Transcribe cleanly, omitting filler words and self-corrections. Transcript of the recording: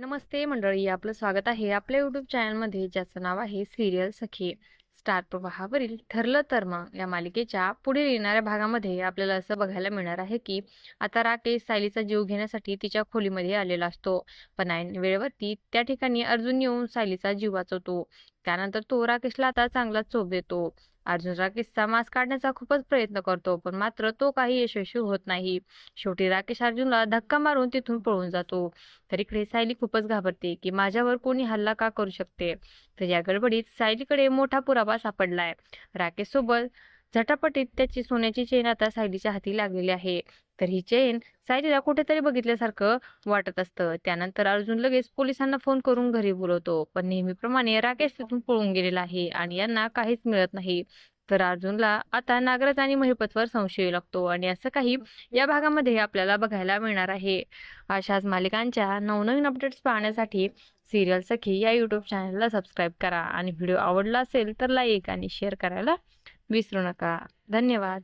नमस्ते मंडळी, आपलं स्वागत आहे आपल्या यूट्यूब चॅनलमध्ये, ज्याचं नाव आहे सिरियल सखी. स्टार प्रवाहावरील ठरलं तर मग या मालिकेच्या पुढील येणाऱ्या भागामध्ये आपल्याला असं बघायला मिळणार आहे की आता राकेश सायलीचा जीव घेण्यासाठी तिच्या खोलीमध्ये आलेला असतो. पण ऐन वेळेवरती त्या ठिकाणी अर्जुन येऊन सायलीचा जीव वाचवतो. त्यानंतर तो राकेशला आता चांगलाच चोप देतो. अर्जुन राकेशचा मास्क काढण्याचा खूपच प्रयत्न करतो, पण मात्र तो काही यशस्वी होत नाही. शेवटी राकेश अर्जुनला धक्का मारून तिथून पळून जातो. तर इकडे सायली खूपच घाबरते की माझ्यावर कोणी हल्ला का करू शकते. तर या गडबडीत सायलीकडे मोठा पुरावा सापडलाय. राकेश सोबत झटापटीत त्याची सोन्याची चेन आता सायलीच्या हाती लागलेली आहे. तर ही चेन सायलीला कुठेतरी बघितल्यासारखं वाटत असतं. त्यानंतर अर्जुन लगेच पोलिसांना फोन करून घरी बोलवतो, पण नेहमीप्रमाणे राकेश तिथून पळून गेलेला आहे आणि यांना काहीच मिळत नाही. तर अर्जुनला आता नागराज आणि महिपतवर संशय येऊ लागतो आणि असं काही या भागामध्ये आपल्याला बघायला मिळणार आहे. अशाच मालिकांच्या नवनवीन अपडेट्स पाहण्यासाठी सिरियल सखी या यूट्यूब चॅनलला सबस्क्राईब करा आणि व्हिडिओ आवडला असेल तर लाईक आणि शेअर करायला विसरू नका. धन्यवाद.